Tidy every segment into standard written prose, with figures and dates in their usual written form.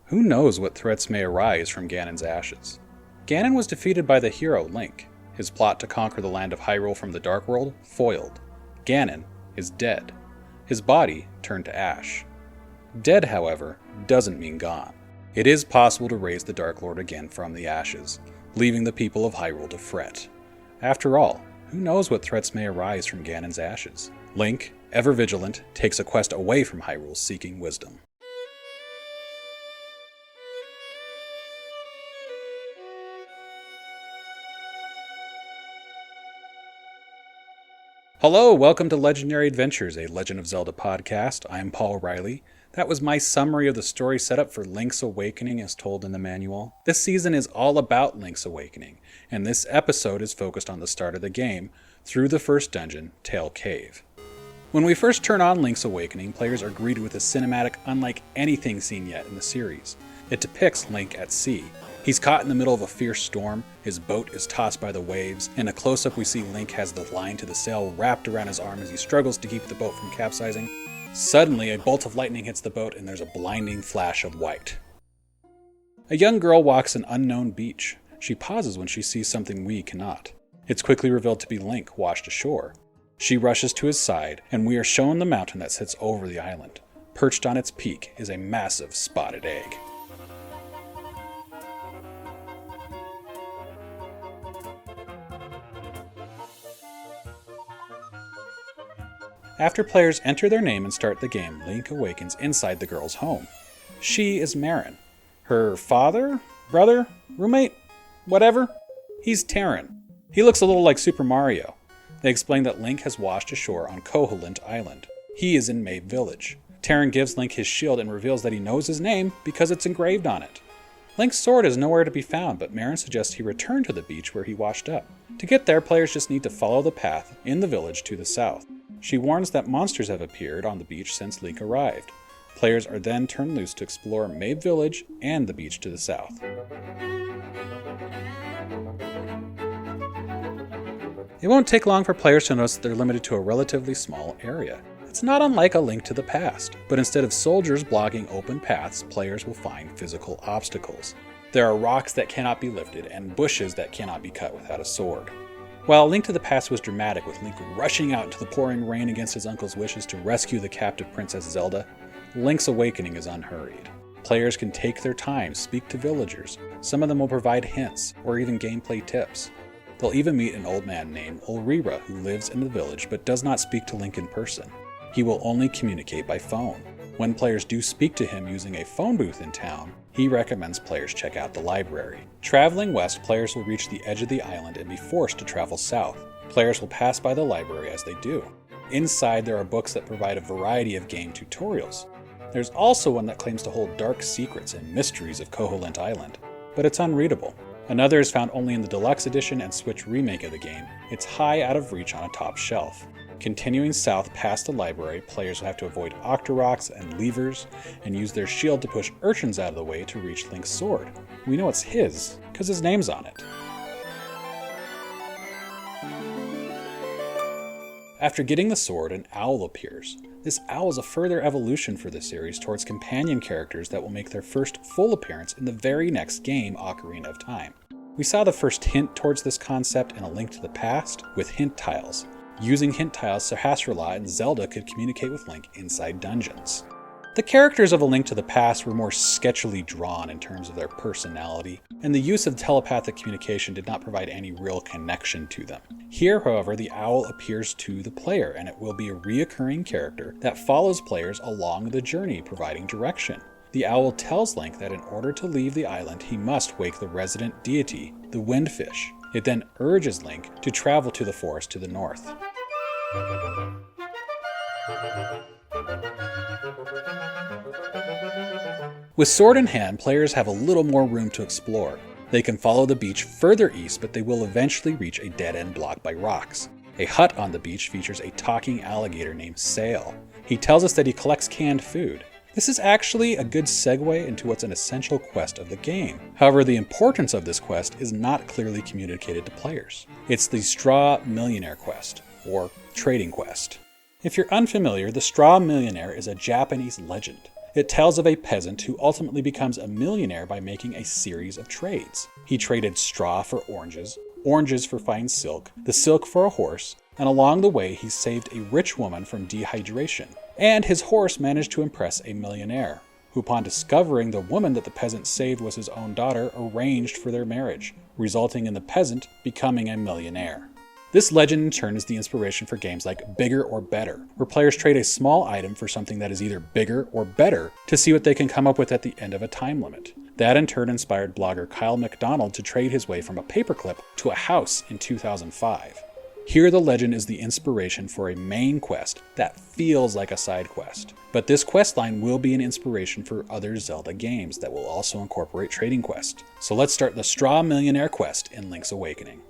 Who knows what threats may arise from Ganon's ashes? Ganon was defeated by the hero Link. His plot to conquer the land of Hyrule from the Dark World foiled. Ganon is dead. His body turned to ash. Dead, however, doesn't mean gone. It is possible to raise the Dark Lord again from the ashes, leaving the people of Hyrule to fret. After all, who knows what threats may arise from Ganon's ashes? Link, ever vigilant, takes a quest away from Hyrule seeking wisdom. Hello, welcome to Legendary Adventures, a Legend of Zelda podcast. I'm Paul Riley. That was my summary of the story setup for Link's Awakening as told in the manual. This season is all about Link's Awakening, and this episode is focused on the start of the game, through the first dungeon, Tail Cave. When we first turn on Link's Awakening, players are greeted with a cinematic unlike anything seen yet in the series. It depicts Link at sea. He's caught in the middle of a fierce storm, his boat is tossed by the waves, in a close-up we see Link has the line to the sail wrapped around his arm as he struggles to keep the boat from capsizing. Suddenly, a bolt of lightning hits the boat and there's a blinding flash of white. A young girl walks an unknown beach. She pauses when she sees something we cannot. It's quickly revealed to be Link washed ashore. She rushes to his side, and we are shown the mountain that sits over the island. Perched on its peak is a massive spotted egg. After players enter their name and start the game, Link awakens inside the girl's home. She is Marin. Her father? Brother? Roommate? Whatever? He's Terran. He looks a little like Super Mario. They explain that Link has washed ashore on Koholint Island. He is in Mabe village. Terran gives Link his shield and reveals that he knows his name because it's engraved on it. Link's sword is nowhere to be found, but Marin suggests he return to the beach where he washed up. To get there, players just need to follow the path in the village to the south. She warns that monsters have appeared on the beach since Link arrived. Players are then turned loose to explore Mabe village and the beach to the south. It won't take long for players to notice that they're limited to a relatively small area. It's not unlike A Link to the Past, but instead of soldiers blocking open paths, players will find physical obstacles. There are rocks that cannot be lifted and bushes that cannot be cut without a sword. While A Link to the Past was dramatic, with Link rushing out into the pouring rain against his uncle's wishes to rescue the captive Princess Zelda, Link's Awakening is unhurried. Players can take their time, speak to villagers. Some of them will provide hints, or even gameplay tips. They'll even meet an old man named Ulrira who lives in the village but does not speak to Link in person. He will only communicate by phone. When players do speak to him using a phone booth in town, he recommends players check out the library. Traveling west, players will reach the edge of the island and be forced to travel south. Players will pass by the library as they do. Inside, there are books that provide a variety of game tutorials. There's also one that claims to hold dark secrets and mysteries of Koholint Island, but it's unreadable. Another is found only in the deluxe edition and Switch remake of the game. It's high out of reach on a top shelf. Continuing south past the library, players will have to avoid octoroks and levers and use their shield to push urchins out of the way to reach Link's sword. We know it's his, because his name's on it. After getting the sword, an owl appears. This owl is a further evolution for the series towards companion characters that will make their first full appearance in the very next game, Ocarina of Time. We saw the first hint towards this concept in A Link to the Past with hint tiles. Using hint tiles, Sahasrahla and Zelda could communicate with Link inside dungeons. The characters of A Link to the Past were more sketchily drawn in terms of their personality, and the use of telepathic communication did not provide any real connection to them. Here, however, the owl appears to the player, and it will be a reoccurring character that follows players along the journey, providing direction. The owl tells Link that in order to leave the island, he must wake the resident deity, the Windfish. It then urges Link to travel to the forest to the north. With sword in hand, players have a little more room to explore. They can follow the beach further east, but they will eventually reach a dead-end blocked by rocks. A hut on the beach features a talking alligator named Sail. He tells us that he collects canned food. This is actually a good segue into what's an essential quest of the game. However, the importance of this quest is not clearly communicated to players. It's the Straw Millionaire quest, or trading quest. If you're unfamiliar, the Straw Millionaire is a Japanese legend. It tells of a peasant who ultimately becomes a millionaire by making a series of trades. He traded straw for oranges, oranges for fine silk, the silk for a horse, and along the way he saved a rich woman from dehydration. And his horse managed to impress a millionaire, who upon discovering the woman that the peasant saved was his own daughter, arranged for their marriage, resulting in the peasant becoming a millionaire. This legend in turn is the inspiration for games like Bigger or Better, where players trade a small item for something that is either bigger or better to see what they can come up with at the end of a time limit. That in turn inspired blogger Kyle McDonald to trade his way from a paperclip to a house in 2005. Here the legend is the inspiration for a main quest that feels like a side quest. But this questline will be an inspiration for other Zelda games that will also incorporate trading quests. So let's start the Straw Millionaire quest in Link's Awakening.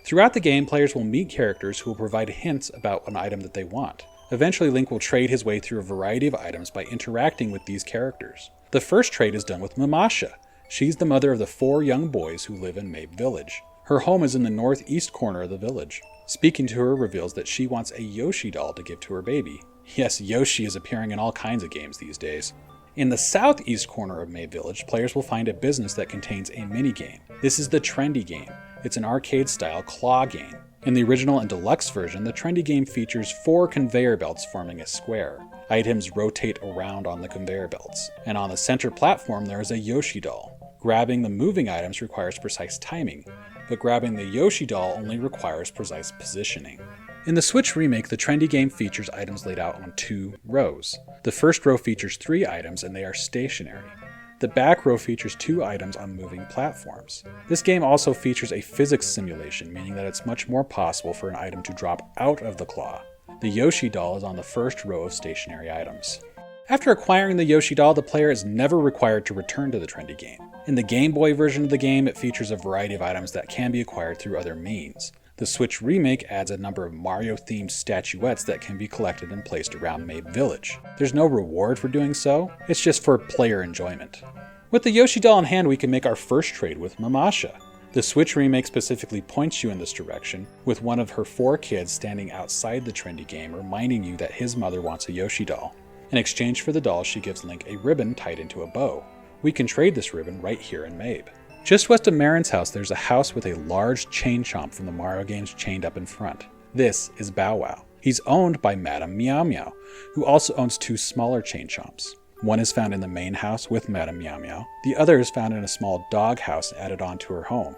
Throughout the game, players will meet characters who will provide hints about an item that they want. Eventually, Link will trade his way through a variety of items by interacting with these characters. The first trade is done with Mamasha. She's the mother of the 4 young boys who live in Mabe Village. Her home is in the northeast corner of the village. Speaking to her reveals that she wants a Yoshi doll to give to her baby. Yes, Yoshi is appearing in all kinds of games these days. In the southeast corner of Mabe Village, players will find a business that contains a minigame. This is the Trendy Game. It's an arcade-style claw game. In the original and deluxe version, the Trendy Game features 4 conveyor belts forming a square. Items rotate around on the conveyor belts, and on the center platform there is a Yoshi doll. Grabbing the moving items requires precise timing, but grabbing the Yoshi doll only requires precise positioning. In the Switch remake, the Trendy Game features items laid out on 2 rows. The first row features 3 items and they are stationary. The back row features 2 items on moving platforms. This game also features a physics simulation, meaning that it's much more possible for an item to drop out of the claw. The Yoshi doll is on the first row of stationary items. After acquiring the Yoshi doll, the player is never required to return to the Trendy Game. In the Game Boy version of the game, it features a variety of items that can be acquired through other means. The Switch remake adds a number of Mario-themed statuettes that can be collected and placed around Mabe Village. There's no reward for doing so, it's just for player enjoyment. With the Yoshi doll in hand, we can make our first trade with Mamasha. The Switch remake specifically points you in this direction, with one of her 4 kids standing outside the Trendy Game reminding you that his mother wants a Yoshi doll. In exchange for the doll, she gives Link a ribbon tied into a bow. We can trade this ribbon right here in Mabe. Just west of Marin's house, there's a house with a large chain chomp from the Mario games chained up in front. This is Bow Wow. He's owned by Madame Meow Meow, who also owns 2 smaller chain chomps. One is found in the main house with Madame Meow Meow. The other is found in a small dog house added on to her home.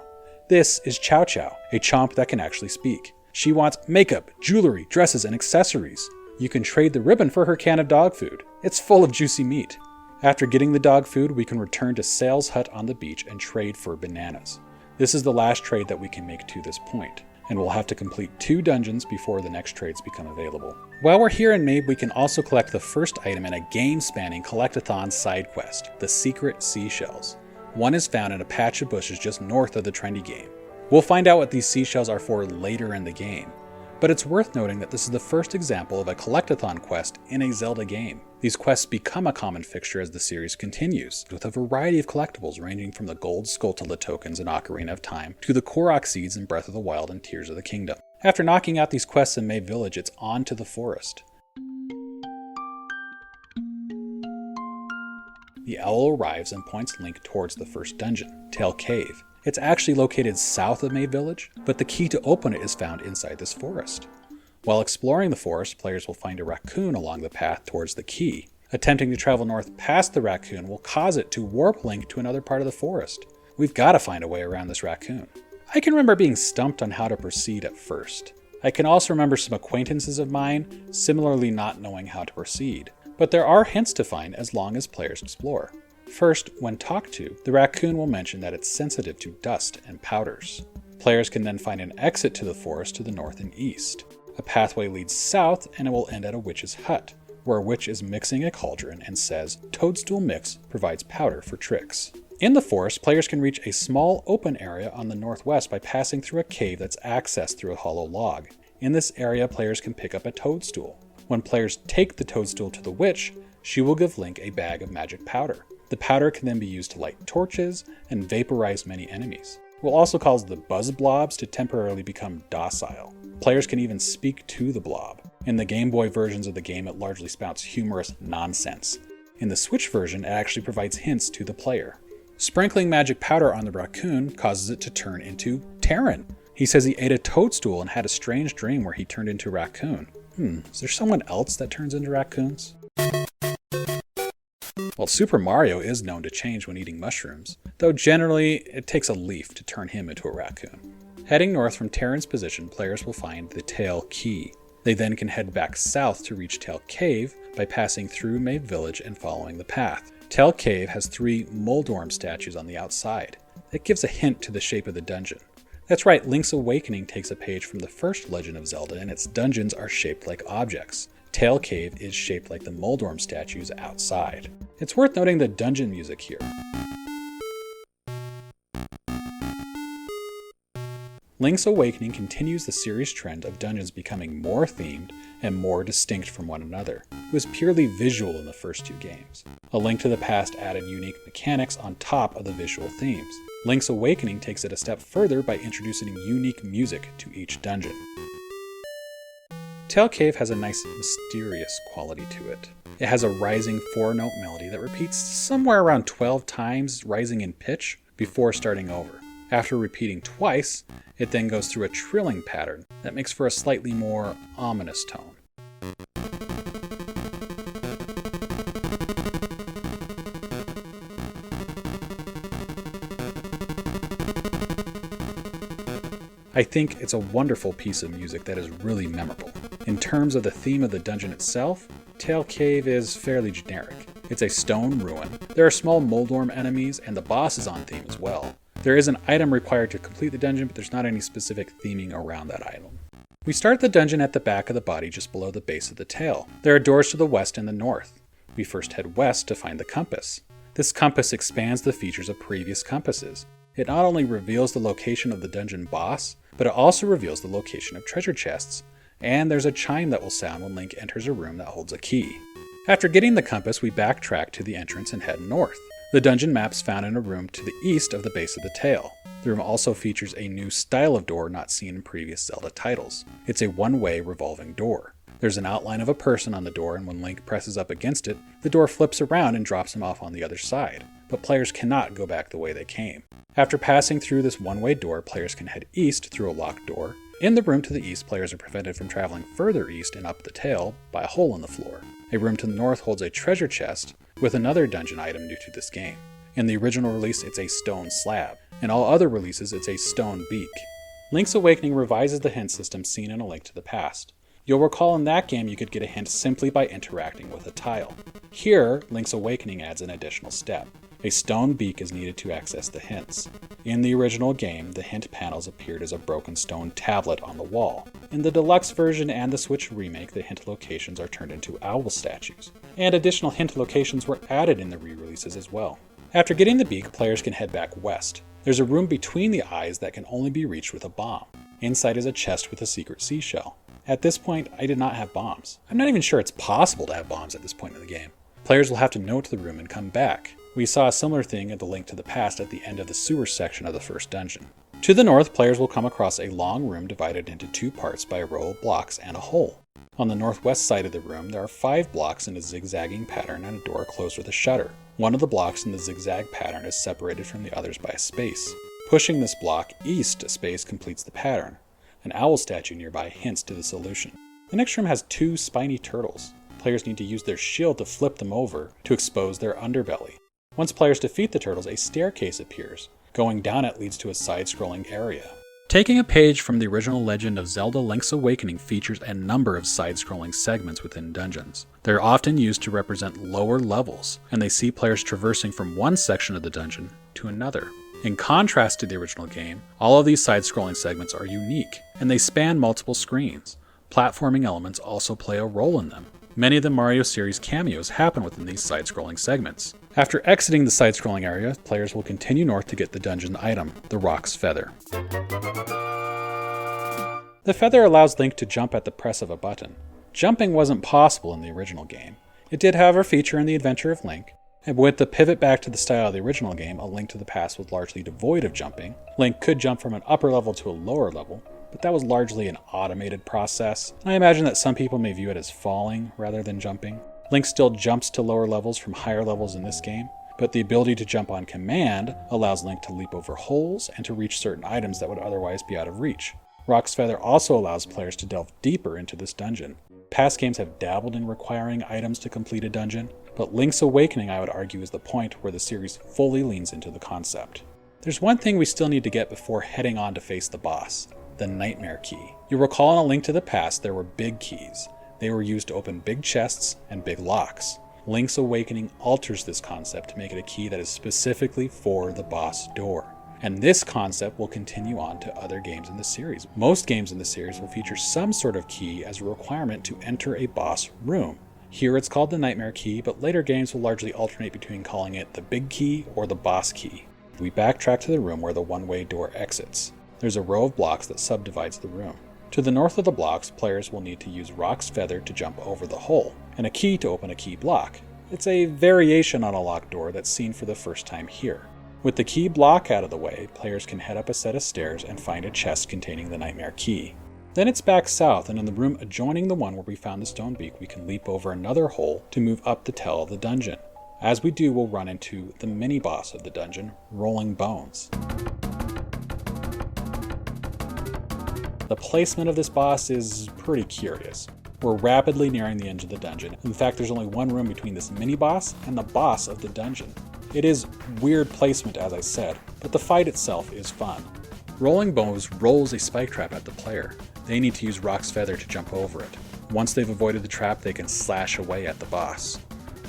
This is Chow Chow, a chomp that can actually speak. She wants makeup, jewelry, dresses, and accessories. You can trade the ribbon for her can of dog food. It's full of juicy meat. After getting the dog food, we can return to Sail's hut on the beach and trade for bananas. This is the last trade that we can make to this point, and we'll have to complete 2 dungeons before the next trades become available. While we're here in Mabe, we can also collect the first item in a game-spanning collectathon side quest, the Secret Seashells. One is found in a patch of bushes just north of the Trendy Game. We'll find out what these seashells are for later in the game, but it's worth noting that this is the first example of a collectathon quest in a Zelda game. These quests become a common fixture as the series continues, with a variety of collectibles ranging from the gold Skulltula tokens in Ocarina of Time to the Korok seeds in Breath of the Wild and Tears of the Kingdom. After knocking out these quests in Mabe Village, it's on to the forest. The owl arrives and points Link towards the first dungeon, Tail Cave. It's actually located south of Mabe Village, but the key to open it is found inside this forest. While exploring the forest, players will find a raccoon along the path towards the key. Attempting to travel north past the raccoon will cause it to warp Link to another part of the forest. We've got to find a way around this raccoon. I can remember being stumped on how to proceed at first. I can also remember some acquaintances of mine similarly not knowing how to proceed, but there are hints to find as long as players explore. First, when talked to, the raccoon will mention that it's sensitive to dust and powders. Players can then find an exit to the forest to the north and east. A pathway leads south and it will end at a witch's hut, where a witch is mixing a cauldron and says, "Toadstool mix provides powder for tricks." In the forest, players can reach a small open area on the northwest by passing through a cave that's accessed through a hollow log. In this area, players can pick up a toadstool. When players take the toadstool to the witch, she will give Link a bag of magic powder. The powder can then be used to light torches and vaporize many enemies. It will also cause the buzz blobs to temporarily become docile. Players can even speak to the blob. In the Game Boy versions of the game, it largely spouts humorous nonsense. In the Switch version, it actually provides hints to the player. Sprinkling magic powder on the raccoon causes it to turn into Terran. He says he ate a toadstool and had a strange dream where he turned into a raccoon. Is there someone else that turns into raccoons? Well, Super Mario is known to change when eating mushrooms, though generally it takes a leaf to turn him into a raccoon. Heading north from Terran's position, players will find the Tail Key. They then can head back south to reach Tail Cave by passing through Mabe Village and following the path. Tail Cave has 3 Moldorm statues on the outside. That gives a hint to the shape of the dungeon. That's right, Link's Awakening takes a page from the first Legend of Zelda, and its dungeons are shaped like objects. Tail Cave is shaped like the Moldorm statues outside. It's worth noting the dungeon music here. Link's Awakening continues the series trend of dungeons becoming more themed and more distinct from one another. It was purely visual in the first 2 games. A Link to the Past added unique mechanics on top of the visual themes. Link's Awakening takes it a step further by introducing unique music to each dungeon. Tail Cave has a nice mysterious quality to it. It has a rising 4-note melody that repeats somewhere around 12 times, rising in pitch, before starting over. After repeating twice, it then goes through a trilling pattern that makes for a slightly more ominous tone. I think it's a wonderful piece of music that is really memorable. In terms of the theme of the dungeon itself, Tail Cave is fairly generic. It's a stone ruin. There are small Moldorm enemies, and the boss is on theme as well. There is an item required to complete the dungeon, but there's not any specific theming around that item. We start the dungeon at the back of the body just below the base of the tail. There are doors to the west and the north. We first head west to find the compass. This compass expands the features of previous compasses. It not only reveals the location of the dungeon boss, but it also reveals the location of treasure chests. And there's a chime that will sound when Link enters a room that holds a key. After getting the compass, we backtrack to the entrance and head north. The dungeon map's found in a room to the east of the base of the tail. The room also features a new style of door not seen in previous Zelda titles. It's a one-way revolving door. There's an outline of a person on the door, and when Link presses up against it, the door flips around and drops him off on the other side. But players cannot go back the way they came. After passing through this one-way door, players can head east through a locked door. In the room to the east, players are prevented from traveling further east and up the tail by a hole in the floor. A room to the north holds a treasure chest with another dungeon item new to this game. In the original release, it's a stone slab. In all other releases, it's a stone beak. Link's Awakening revises the hint system seen in A Link to the Past. You'll recall in that game you could get a hint simply by interacting with a tile. Here, Link's Awakening adds an additional step. A stone beak is needed to access the hints. In the original game, the hint panels appeared as a broken stone tablet on the wall. In the deluxe version and the Switch remake, the hint locations are turned into owl statues, and additional hint locations were added in the re-releases as well. After getting the beak, players can head back west. There's a room between the eyes that can only be reached with a bomb. Inside is a chest with a secret seashell. At this point, I did not have bombs. I'm not even sure it's possible to have bombs at this point in the game. Players will have to note the room and come back. We saw a similar thing at the Link to the Past at the end of the sewer section of the first dungeon. To the north, players will come across a long room divided into 2 parts by a row of blocks and a hole. On the northwest side of the room, there are 5 blocks in a zigzagging pattern and a door closed with a shutter. One of the blocks in the zigzag pattern is separated from the others by a space. Pushing this block east a space completes the pattern. An owl statue nearby hints to the solution. The next room has 2 spiny turtles. Players need to use their shield to flip them over to expose their underbelly. Once players defeat the turtles, a staircase appears. Going down it leads to a side-scrolling area. Taking a page from the original Legend of Zelda, Link's Awakening features a number of side-scrolling segments within dungeons. They're often used to represent lower levels, and they see players traversing from one section of the dungeon to another. In contrast to the original game, all of these side-scrolling segments are unique, and they span multiple screens. Platforming elements also play a role in them. Many of the Mario series cameos happen within these side-scrolling segments. After exiting the side-scrolling area, players will continue north to get the dungeon item, the Rock's Feather. The feather allows Link to jump at the press of a button. Jumping wasn't possible in the original game. It did, however, feature in The Adventure of Link, and with the pivot back to the style of the original game, A Link to the Past was largely devoid of jumping. Link could jump from an upper level to a lower level, but that was largely an automated process. I imagine that some people may view it as falling rather than jumping. Link still jumps to lower levels from higher levels in this game, but the ability to jump on command allows Link to leap over holes and to reach certain items that would otherwise be out of reach. Rock's Feather also allows players to delve deeper into this dungeon. Past games have dabbled in requiring items to complete a dungeon, but Link's Awakening, I would argue, is the point where the series fully leans into the concept. There's one thing we still need to get before heading on to face the boss: the Nightmare Key. You'll recall in A Link to the Past there were big keys. They were used to open big chests and big locks. Link's Awakening alters this concept to make it a key that is specifically for the boss door. And this concept will continue on to other games in the series. Most games in the series will feature some sort of key as a requirement to enter a boss room. Here it's called the Nightmare Key, but later games will largely alternate between calling it the Big Key or the Boss Key. We backtrack to the room where the one-way door exits. There's a row of blocks that subdivides the room. To the north of the blocks, players will need to use Rock's Feather to jump over the hole, and a key to open a key block. It's a variation on a locked door that's seen for the first time here. With the key block out of the way, players can head up a set of stairs and find a chest containing the Nightmare Key. Then it's back south, and in the room adjoining the one where we found the stone beak, we can leap over another hole to move up the tail of the dungeon. As we do, we'll run into the mini-boss of the dungeon, Rolling Bones. The placement of this boss is pretty curious. We're rapidly nearing the end of the dungeon. In fact, there's only one room between this mini-boss and the boss of the dungeon. It is weird placement, as I said, but the fight itself is fun. Rolling Bones rolls a spike trap at the player. They need to use Rock's Feather to jump over it. Once they've avoided the trap, they can slash away at the boss.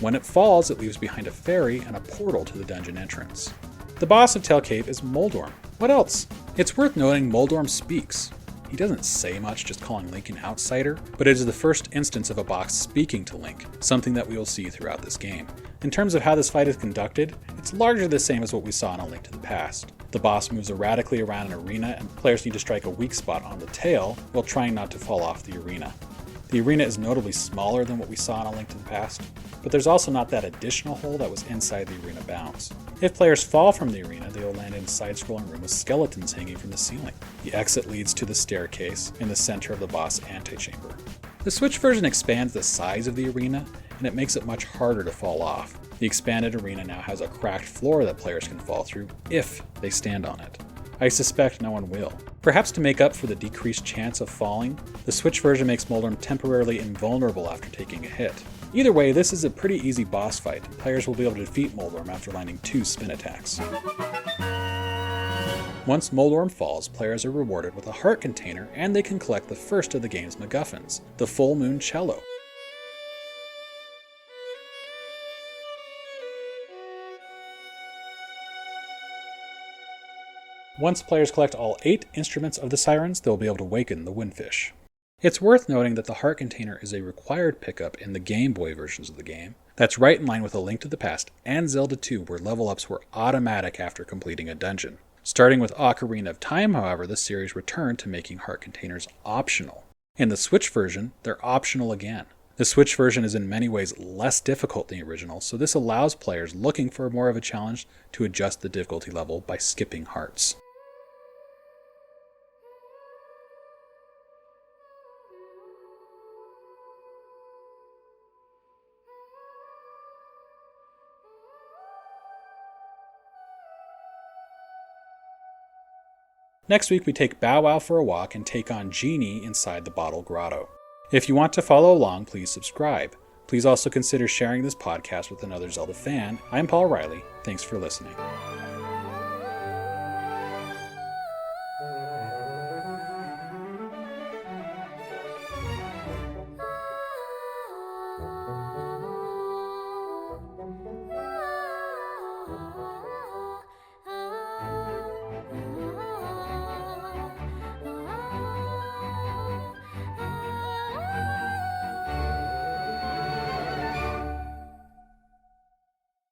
When it falls, it leaves behind a fairy and a portal to the dungeon entrance. The boss of Tail Cave is Moldorm. What else? It's worth noting Moldorm speaks. He doesn't say much, just calling Link an outsider, but it is the first instance of a boss speaking to Link, something that we will see throughout this game. In terms of how this fight is conducted, it's largely the same as what we saw in A Link to the Past. The boss moves erratically around an arena, and players need to strike a weak spot on the tail while trying not to fall off the arena. The arena is notably smaller than what we saw in A Link to the Past, but there's also not that additional hole that was inside the arena bounds. If players fall from the arena, they will land in a side-scrolling room with skeletons hanging from the ceiling. The exit leads to the staircase in the center of the boss antechamber. The Switch version expands the size of the arena, and it makes it much harder to fall off. The expanded arena now has a cracked floor that players can fall through if they stand on it. I suspect no one will. Perhaps to make up for the decreased chance of falling, the Switch version makes Moldorm temporarily invulnerable after taking a hit. Either way, this is a pretty easy boss fight. Players will be able to defeat Moldorm after landing 2 spin attacks. Once Moldorm falls, players are rewarded with a heart container, and they can collect the first of the game's MacGuffins, the Full Moon Cello. Once players collect all 8 instruments of the sirens, they'll be able to awaken the Windfish. It's worth noting that the heart container is a required pickup in the Game Boy versions of the game. That's right in line with A Link to the Past and Zelda 2, where level ups were automatic after completing a dungeon. Starting with Ocarina of Time, however, the series returned to making heart containers optional. In the Switch version, they're optional again. The Switch version is in many ways less difficult than the original, so this allows players looking for more of a challenge to adjust the difficulty level by skipping hearts. Next week we take Bow Wow for a walk and take on Genie inside the Bottle Grotto. If you want to follow along, please subscribe. Please also consider sharing this podcast with another Zelda fan. I'm Paul Riley. Thanks for listening.